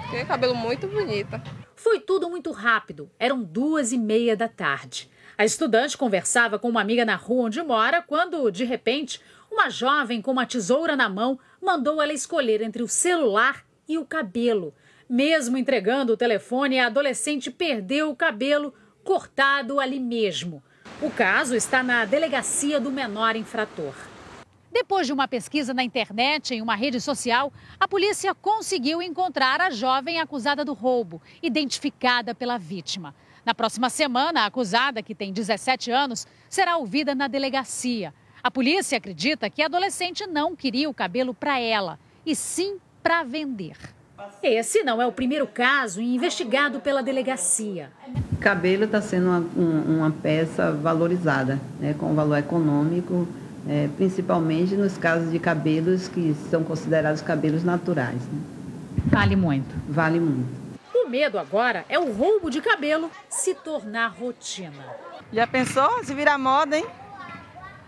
Speaker 21: Porque cabelo muito bonito.
Speaker 20: Foi tudo muito rápido. Eram 2h30 da tarde. A estudante conversava com uma amiga na rua onde mora quando, de repente, uma jovem com uma tesoura na mão mandou ela escolher entre o celular e o cabelo. Mesmo entregando o telefone, a adolescente perdeu o cabelo cortado ali mesmo. O caso está na delegacia do menor infrator. Depois de uma pesquisa na internet, em uma rede social, a polícia conseguiu encontrar a jovem acusada do roubo, identificada pela vítima. Na próxima semana, a acusada, que tem 17 anos, será ouvida na delegacia. A polícia acredita que a adolescente não queria o cabelo para ela, e sim para vender. Esse não é o primeiro caso investigado pela delegacia.
Speaker 22: O cabelo está sendo uma peça valorizada, né, com valor econômico, principalmente nos casos de cabelos que são considerados cabelos naturais. Né?
Speaker 20: Vale muito.
Speaker 22: Vale muito.
Speaker 20: O medo agora é o roubo de cabelo se tornar rotina.
Speaker 21: Já pensou? Se virar moda, hein?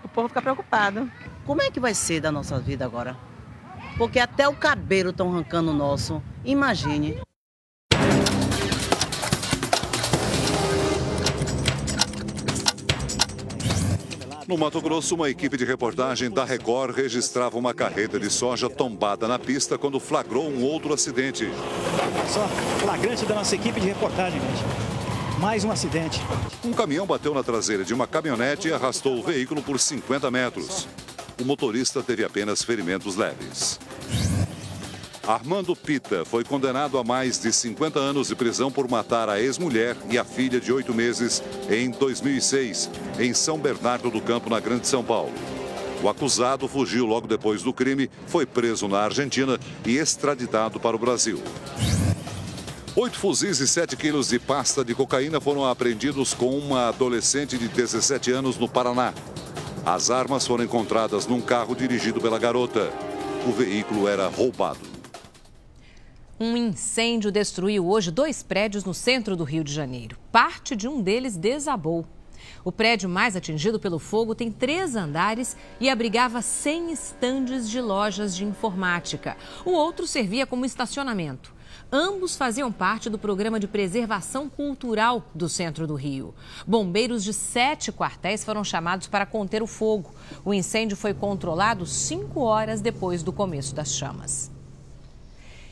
Speaker 21: O povo fica preocupado.
Speaker 23: Como é que vai ser da nossa vida agora? Porque até o cabelo estão arrancando o nosso. Imagine.
Speaker 1: No Mato Grosso, uma equipe de reportagem da Record registrava uma carreta de soja tombada na pista quando flagrou um outro acidente.
Speaker 24: Só flagrante da nossa equipe de reportagem, gente. Mais um acidente.
Speaker 1: Um caminhão bateu na traseira de uma caminhonete e arrastou o veículo por 50 metros. O motorista teve apenas ferimentos leves. Armando Pita foi condenado a mais de 50 anos de prisão por matar a ex-mulher e a filha de 8 meses em 2006, em São Bernardo do Campo, na Grande São Paulo. O acusado fugiu logo depois do crime, foi preso na Argentina e extraditado para o Brasil. 8 fuzis e 7 quilos de pasta de cocaína foram apreendidos com uma adolescente de 17 anos no Paraná. As armas foram encontradas num carro dirigido pela garota. O veículo era roubado.
Speaker 2: Um incêndio destruiu hoje 2 prédios no centro do Rio de Janeiro. Parte de um deles desabou. O prédio mais atingido pelo fogo tem 3 andares e abrigava 100 estandes de lojas de informática. O outro servia como estacionamento. Ambos faziam parte do programa de preservação cultural do centro do Rio. Bombeiros de 7 quartéis foram chamados para conter o fogo. O incêndio foi controlado 5 horas depois do começo das chamas.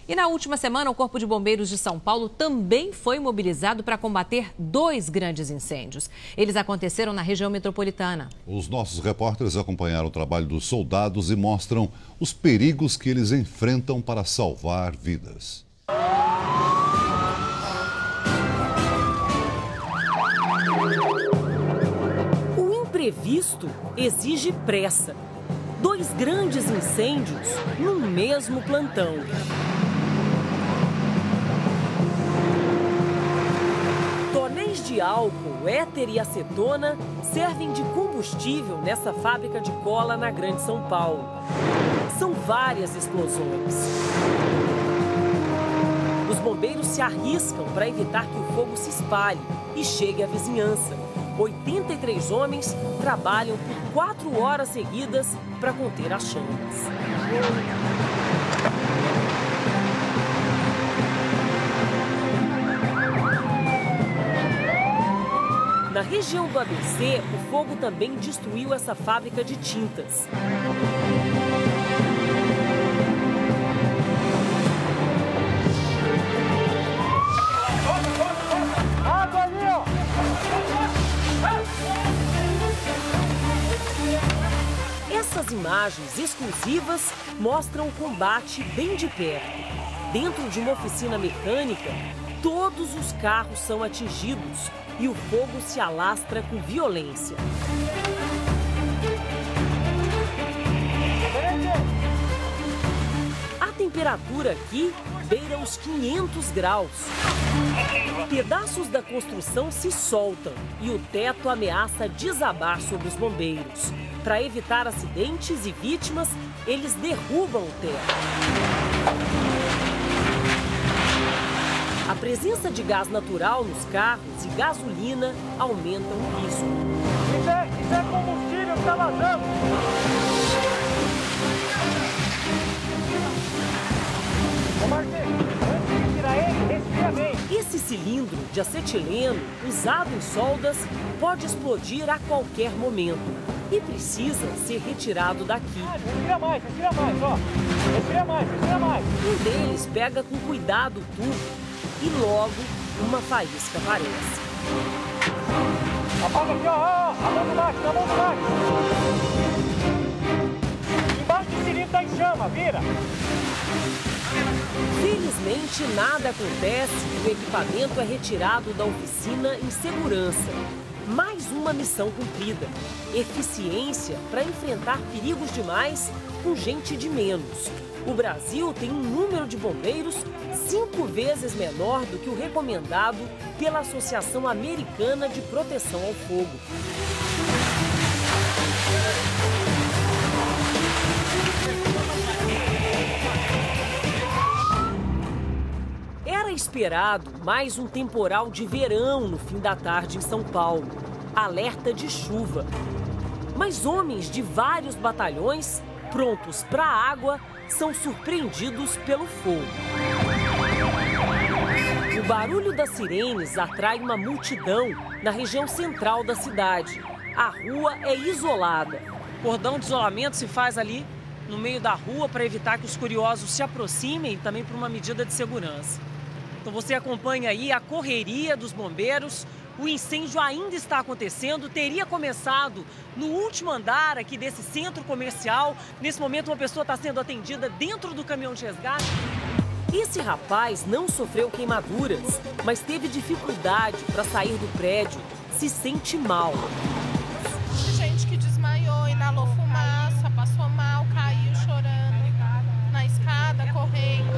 Speaker 2: E na última semana, o Corpo de Bombeiros de São Paulo também foi mobilizado para combater 2 grandes incêndios. Eles aconteceram na região metropolitana.
Speaker 1: Os nossos repórteres acompanharam o trabalho dos soldados e mostram os perigos que eles enfrentam para salvar vidas.
Speaker 6: O imprevisto exige pressa. 2 grandes incêndios num mesmo plantão. Tonéis de álcool, éter e acetona servem de combustível nessa fábrica de cola na Grande São Paulo. São várias explosões. Os bombeiros se arriscam para evitar que o fogo se espalhe e chegue à vizinhança. 83 homens trabalham por 4 horas seguidas para conter as chamas. Na região do ABC, o fogo também destruiu essa fábrica de tintas. Essas imagens exclusivas mostram o combate bem de perto. Dentro de uma oficina mecânica, todos os carros são atingidos e o fogo se alastra com violência. A temperatura aqui beira os 500 graus. Pedaços da construção se soltam e o teto ameaça desabar sobre os bombeiros. Para evitar acidentes e vítimas, eles derrubam o teto. A presença de gás natural nos carros e gasolina aumentam o risco.
Speaker 8: Isso é combustível que está vazando. Ô Marquinhos, antes de tirar ele, respira bem.
Speaker 6: Esse cilindro de acetileno, usado em soldas, pode explodir a qualquer momento e precisa ser retirado daqui.
Speaker 8: Respira mais, ó. Respira mais.
Speaker 6: Um deles pega com cuidado o tubo e logo uma faísca aparece.
Speaker 8: Apaga aqui, ó, a mão do macho, Embaixo do cilindro tá em chama, vira.
Speaker 6: Felizmente nada acontece e o equipamento é retirado da oficina em segurança. Mais uma missão cumprida. Eficiência para enfrentar perigos demais com gente de menos. O Brasil tem um número de bombeiros 5 vezes menor do que o recomendado pela Associação Americana de Proteção ao Fogo. Era esperado mais um temporal de verão no fim da tarde em São Paulo. Alerta de chuva. Mas homens de vários batalhões, prontos para a água, são surpreendidos pelo fogo. O barulho das sirenes atrai uma multidão na região central da cidade. A rua é isolada. Cordão de isolamento se faz ali no meio da rua para evitar que os curiosos se aproximem e também por uma medida de segurança. Então você acompanha aí a correria dos bombeiros. O incêndio ainda está acontecendo, teria começado no último andar aqui desse centro comercial. Nesse momento, uma pessoa está sendo atendida dentro do caminhão de resgate. Esse rapaz não sofreu queimaduras, mas teve dificuldade para sair do prédio. Se sente mal.
Speaker 9: Gente que desmaiou, inalou fumaça, passou mal, caiu chorando na escada, correndo.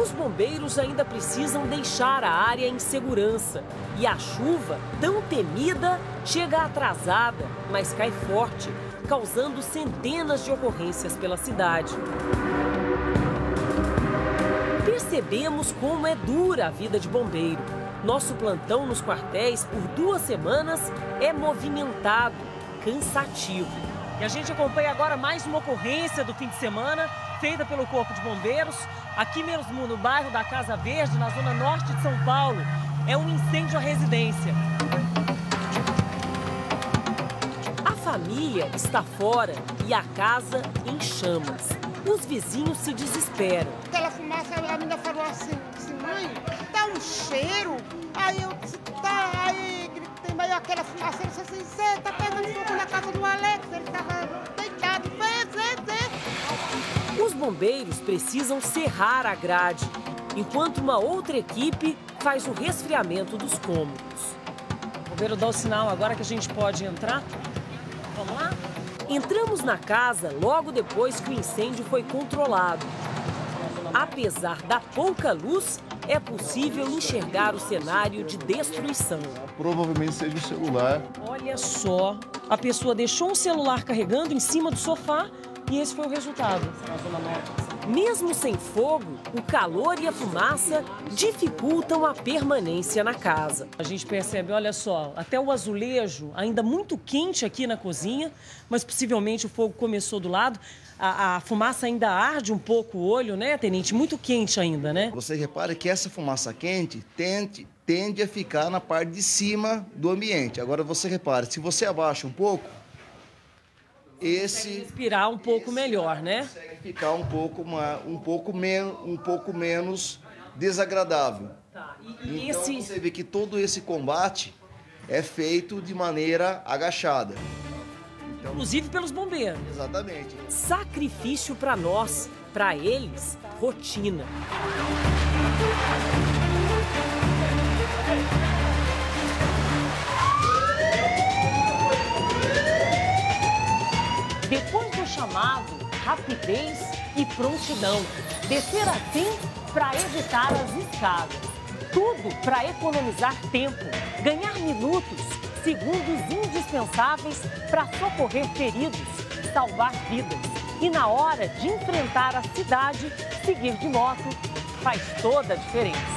Speaker 6: Os bombeiros bombeiros ainda precisam deixar a área em segurança. E a chuva, tão temida, chega atrasada, mas cai forte, causando centenas de ocorrências pela cidade. Percebemos como é dura a vida de bombeiro. Nosso plantão nos quartéis por 2 semanas é movimentado, cansativo. E a gente acompanha agora mais uma ocorrência do fim de semana, feita pelo Corpo de Bombeiros, aqui mesmo no bairro da Casa Verde, na zona norte de São Paulo. É um incêndio à residência. A família está fora e a casa em chamas. Os vizinhos se desesperam.
Speaker 7: Aquela fumaça, a menina falou assim, mãe, tá um cheiro. Aí eu disse, tá, aí gritei, mas aquela fumaça, ele disse assim, Zé, tá pegando fogo na casa do Alex, ele tava deitado, Zé.
Speaker 6: Os bombeiros precisam serrar a grade, enquanto uma outra equipe faz o resfriamento dos cômodos. O bombeiro dá o sinal agora que a gente pode entrar. Vamos lá? Entramos na casa logo depois que o incêndio foi controlado. Apesar da pouca luz, é possível enxergar o cenário de destruição.
Speaker 10: Provavelmente seja o celular.
Speaker 6: Olha só, a pessoa deixou um celular carregando em cima do sofá e esse foi o resultado. Mesmo sem fogo, o calor e a fumaça dificultam a permanência na casa. A gente percebe, olha só, até o azulejo ainda muito quente aqui na cozinha, mas possivelmente o fogo começou do lado. A fumaça ainda arde um pouco o olho, né, tenente? Muito quente ainda, né?
Speaker 10: Você repara que essa fumaça quente tende a ficar na parte de cima do ambiente. Agora você repara, se você abaixa um pouco,
Speaker 6: respirar um pouco melhor, né?
Speaker 10: Consegue ficar um pouco menos desagradável.
Speaker 6: Tá.
Speaker 10: Então você vê que todo esse combate é feito de maneira agachada. Então,
Speaker 6: inclusive pelos bombeiros.
Speaker 10: Exatamente.
Speaker 6: Sacrifício para nós, para eles, rotina. Depois do chamado, rapidez e prontidão. Descer assim para evitar as escadas. Tudo para economizar tempo, ganhar minutos, segundos indispensáveis para socorrer feridos, salvar vidas. E na hora de enfrentar a cidade, seguir de moto faz toda a diferença.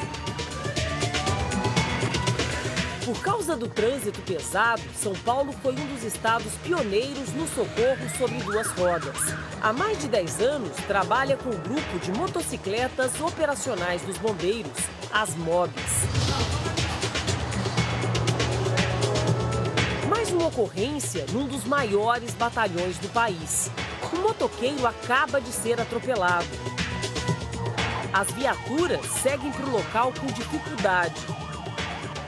Speaker 6: Por causa do trânsito pesado, São Paulo foi um dos estados pioneiros no socorro sobre 2 rodas. Há mais de 10 anos, trabalha com o grupo de motocicletas operacionais dos bombeiros, as MOBs. Mais uma ocorrência num dos maiores batalhões do país. Um motoqueiro acaba de ser atropelado. As viaturas seguem para o local com dificuldade.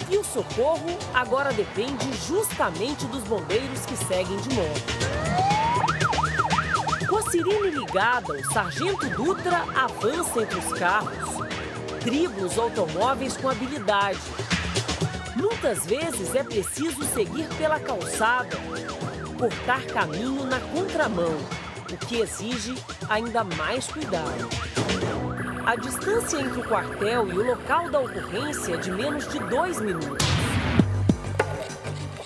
Speaker 6: E o socorro agora depende justamente dos bombeiros que seguem de moto. Com a sirene ligada, o sargento Dutra avança entre os carros. Dribla os automóveis com habilidade. Muitas vezes é preciso seguir pela calçada, cortar caminho na contramão, o que exige ainda mais cuidado. A distância entre o quartel e o local da ocorrência é de menos de 2 minutos.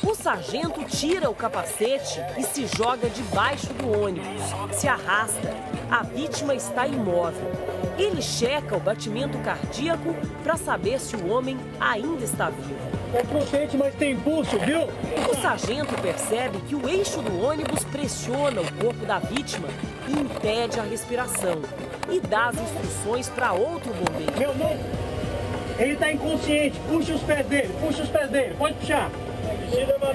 Speaker 6: O sargento tira o capacete e se joga debaixo do ônibus. Se arrasta. A vítima está imóvel. Ele checa o batimento cardíaco para saber se o homem ainda está vivo.
Speaker 8: É potente, mas tem impulso, viu?
Speaker 6: O sargento percebe que o eixo do ônibus pressiona o corpo da vítima e impede a respiração. E dá as instruções para outro bombeiro.
Speaker 8: Meu nome? Ele está inconsciente. Puxa os pés dele, pode puxar.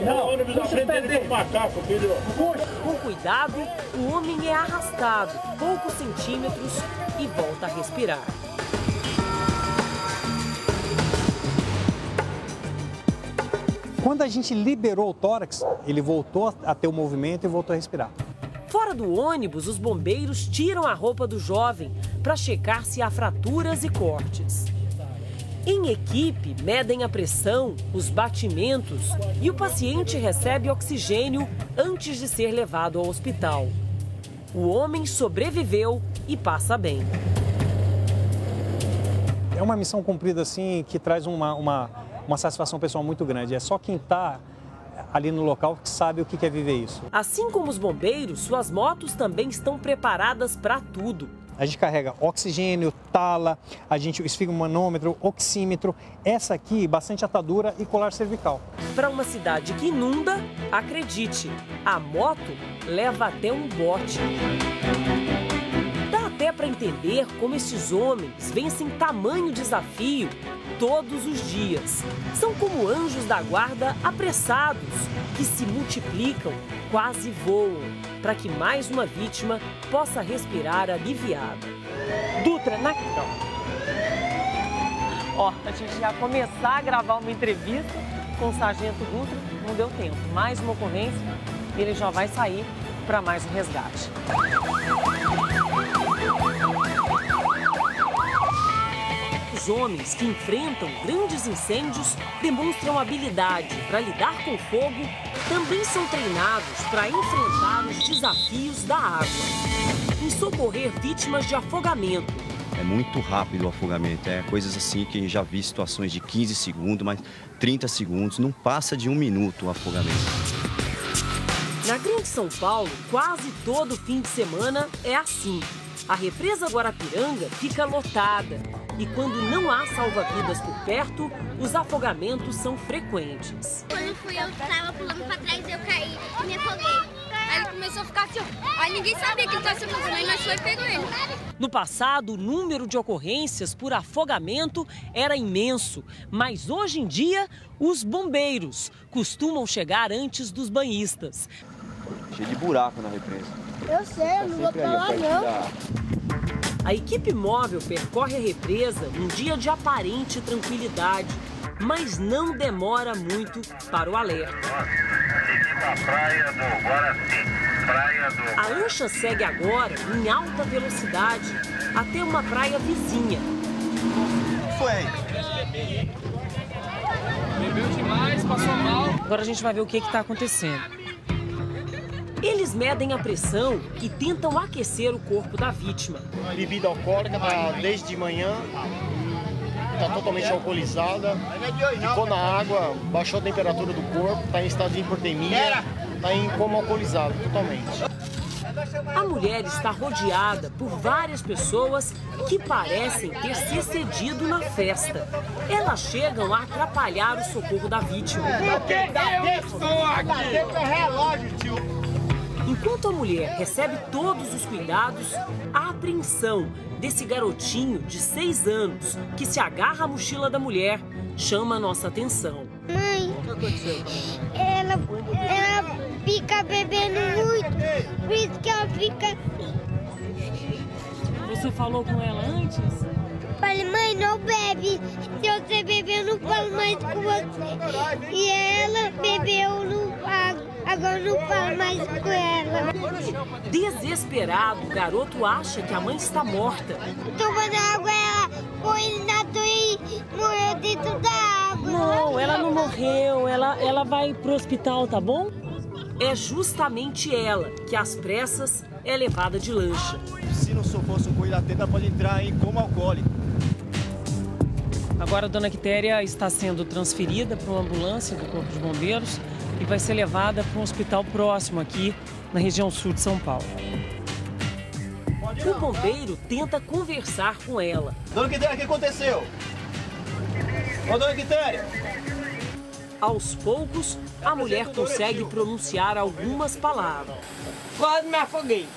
Speaker 8: Não, puxa os pés dele. Macaco, filho.
Speaker 6: Puxa. Com cuidado, o homem é arrastado poucos centímetros e volta a respirar.
Speaker 24: Quando a gente liberou o tórax, ele voltou a ter o movimento e voltou a respirar.
Speaker 6: Fora do ônibus, os bombeiros tiram a roupa do jovem para checar se há fraturas e cortes. Em equipe, medem a pressão, os batimentos e o paciente recebe oxigênio antes de ser levado ao hospital. O homem sobreviveu e passa bem.
Speaker 24: É uma missão cumprida assim que traz uma satisfação pessoal muito grande. É só quem está ali no local que sabe o que é viver isso.
Speaker 6: Assim como os bombeiros, suas motos também estão preparadas para tudo.
Speaker 24: A gente carrega oxigênio, tala, a gente esfigmomanômetro, oxímetro, essa aqui, bastante atadura e colar cervical.
Speaker 6: Para uma cidade que inunda, acredite, a moto leva até um bote. Dá até para entender como esses homens vencem tamanho desafio todos os dias. São como anjos da guarda apressados, que se multiplicam, quase voam, para que mais uma vítima possa respirar aliviada. Dutra, na... Ó, a gente ia começar a gravar uma entrevista com o sargento Dutra, não deu tempo. Mais uma ocorrência, ele já vai sair para mais um resgate. Os homens que enfrentam grandes incêndios demonstram habilidade para lidar com o fogo, também são treinados para enfrentar os desafios da água e socorrer vítimas de afogamento.
Speaker 11: É muito rápido o afogamento, coisas assim que já vi situações de 15 segundos, mas 30 segundos, não passa de 1 minuto o afogamento.
Speaker 6: Na Grande São Paulo, quase todo fim de semana é assim. A represa Guarapiranga fica lotada e quando não há salva-vidas por perto, os afogamentos são frequentes.
Speaker 12: Quando eu tava pulando pra trás, eu caí e me afoguei. Aí ele começou a ficar assim, aí ninguém sabia que ele estava se afogando, aí nós foi e pegou ele.
Speaker 6: No passado, o número de ocorrências por afogamento era imenso, mas hoje em dia, os bombeiros costumam chegar antes dos banhistas.
Speaker 11: Cheio de buraco na represa.
Speaker 12: Eu sei, eu não vou pra lá não.
Speaker 6: A equipe móvel percorre a represa num dia de aparente tranquilidade, mas não demora muito para o alerta. A lancha segue agora em alta velocidade até uma praia vizinha.
Speaker 11: Foi.
Speaker 6: Bebeu demais, passou mal. Agora a gente vai ver o que está acontecendo. Eles medem a pressão e tentam aquecer o corpo da vítima.
Speaker 13: Bebida alcoólica desde de manhã, está totalmente alcoolizada, ficou na água, baixou a temperatura do corpo, está em estado de hipotermia, está em coma alcoolizado totalmente.
Speaker 6: A mulher está rodeada por várias pessoas que parecem ter se excedido na festa. Elas chegam a atrapalhar o socorro da vítima. Enquanto a mulher recebe todos os cuidados, a apreensão desse garotinho de 6 anos que se agarra à mochila da mulher chama a nossa atenção.
Speaker 12: Mãe,
Speaker 6: o que aconteceu?
Speaker 12: Ela fica bebendo muito, por isso que ela fica...
Speaker 6: Você falou com ela antes?
Speaker 12: Falei, mãe, não bebe. Se você beber, eu não falo mais com você. E ela bebeu, não pago. Agora eu não falo mais com ela.
Speaker 6: Desesperado, o garoto acha que a mãe está morta.
Speaker 12: Tomando água, ela foi ele nadou e morreu dentro da água.
Speaker 6: Não, ela não morreu. Ela vai pro hospital, tá bom? É justamente ela que, às pressas, é levada de lancha.
Speaker 13: Se não fosse o cuidado, ela pode entrar em coma alcoólico.
Speaker 6: Agora a dona Quitéria está sendo transferida para uma ambulância do Corpo de Bombeiros e vai ser levada para um hospital próximo aqui na região sul de São Paulo. O bombeiro tenta conversar com ela.
Speaker 13: Dona Quitéria, o que aconteceu? Ô, dona Quitéria!
Speaker 6: Aos poucos, a mulher consegue pronunciar algumas palavras.
Speaker 12: Quase me afoguei.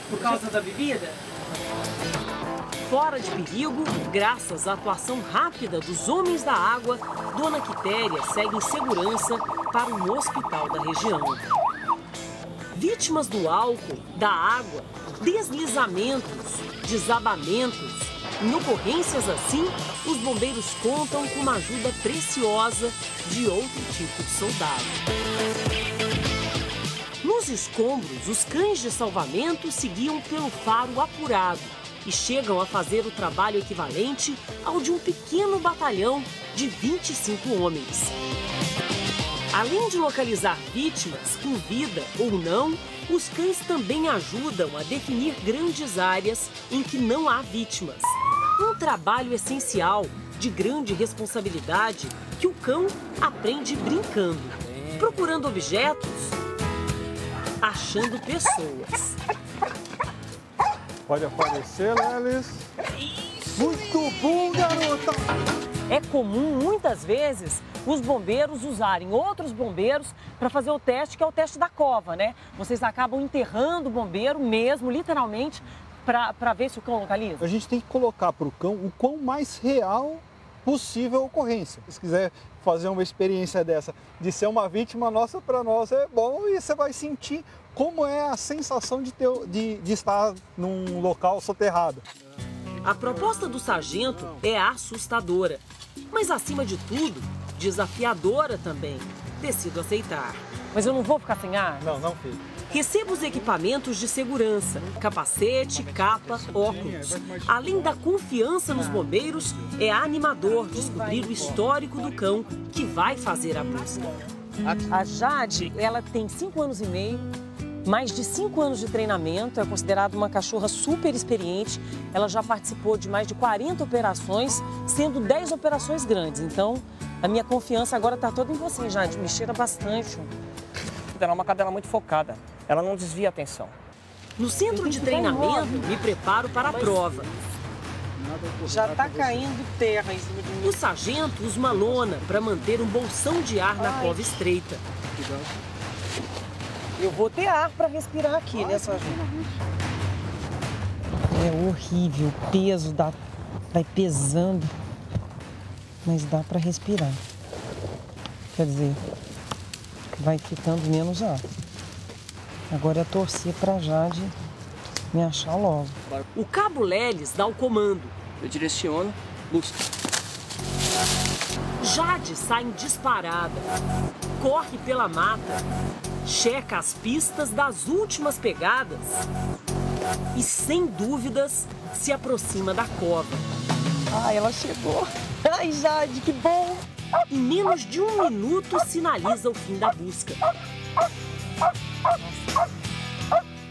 Speaker 6: Por causa da bebida? Fora de perigo, graças à atuação rápida dos homens da água, Dona Quitéria segue em segurança para um hospital da região. Vítimas do álcool, da água, deslizamentos, desabamentos. Em ocorrências assim, os bombeiros contam com uma ajuda preciosa de outro tipo de soldado. Nos escombros, os cães de salvamento seguiam pelo faro apurado e chegam a fazer o trabalho equivalente ao de um pequeno batalhão de 25 homens. Além de localizar vítimas, com vida ou não, os cães também ajudam a definir grandes áreas em que não há vítimas. Um trabalho essencial, de grande responsabilidade, que o cão aprende brincando, procurando objetos, achando pessoas.
Speaker 24: Pode aparecer, Lelis. Muito bom, garota!
Speaker 6: É comum, muitas vezes, os bombeiros usarem outros bombeiros para fazer o teste, que é o teste da cova, né? Vocês acabam enterrando o bombeiro mesmo, literalmente, para ver se o cão localiza?
Speaker 24: A gente tem que colocar para o cão o quão mais real possível a ocorrência. Se quiser fazer uma experiência dessa, de ser uma vítima nossa, para nós é bom, e você vai sentir como é a sensação de estar num local soterrado.
Speaker 6: A proposta do sargento é assustadora, mas acima de tudo, desafiadora também. Decido aceitar. Mas eu não vou ficar sem ar?
Speaker 24: Não fica.
Speaker 6: Receba os equipamentos de segurança, capacete, capa, óculos. Além da confiança nos bombeiros, é animador descobrir o histórico do cão que vai fazer a busca. A Jade, ela tem 5 anos e meio, mais de 5 anos de treinamento, é considerada uma cachorra super experiente. Ela já participou de mais de 40 operações, sendo 10 operações grandes. Então, a minha confiança agora está toda em você, Jade. Me cheira bastante.
Speaker 14: Ela é uma cadela muito focada. Ela não desvia a atenção.
Speaker 6: No centro de treinamento, me preparo para a prova.
Speaker 14: Já está caindo terra em cima de mim.
Speaker 6: O sargento usa uma lona para manter um bolsão de ar na cova estreita.
Speaker 14: Eu vou ter ar para respirar aqui, né, sargento?
Speaker 6: É horrível, o peso vai pesando, mas dá para respirar. Quer dizer, vai ficando menos ar. Agora é torcer para Jade me achar logo. O cabo Lelis dá o comando.
Speaker 14: Eu direciono, busca.
Speaker 6: Jade sai disparada, corre pela mata, checa as pistas das últimas pegadas e, sem dúvidas, se aproxima da cova.
Speaker 14: Ai, ela chegou. Ai, Jade, que bom!
Speaker 6: Em menos de 1 minuto, sinaliza o fim da busca.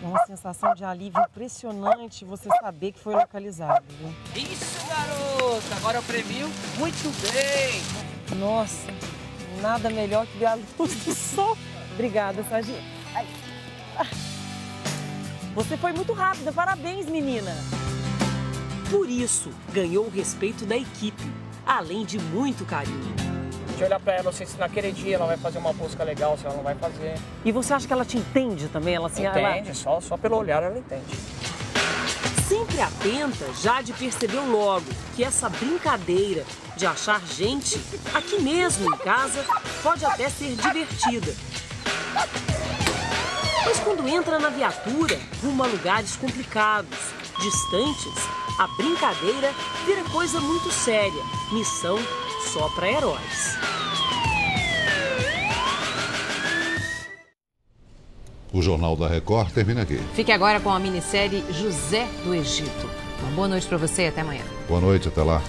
Speaker 14: É uma sensação de alívio impressionante você saber que foi localizado, viu?
Speaker 6: Isso, garota! Agora eu previo muito bem!
Speaker 14: Nossa, nada melhor que ver a luz do sol. Obrigada, sargento.
Speaker 6: Você foi muito rápida, parabéns, menina! Por isso, ganhou o respeito da equipe, além de muito carinho.
Speaker 14: De olhar pra ela, não sei se naquele dia ela vai fazer uma busca legal, se ela não vai fazer.
Speaker 6: E você acha que ela te entende também? Ela assim,
Speaker 14: entende, só pelo olhar ela entende.
Speaker 6: Sempre atenta, Jade percebeu logo que essa brincadeira de achar gente aqui mesmo em casa pode até ser divertida. Mas quando entra na viatura, rumo a lugares complicados, distantes, a brincadeira vira coisa muito séria. Missão só para heróis.
Speaker 1: O Jornal da Record termina aqui.
Speaker 2: Fique agora com a minissérie José do Egito. Uma boa noite para você e até amanhã.
Speaker 1: Boa noite, até lá.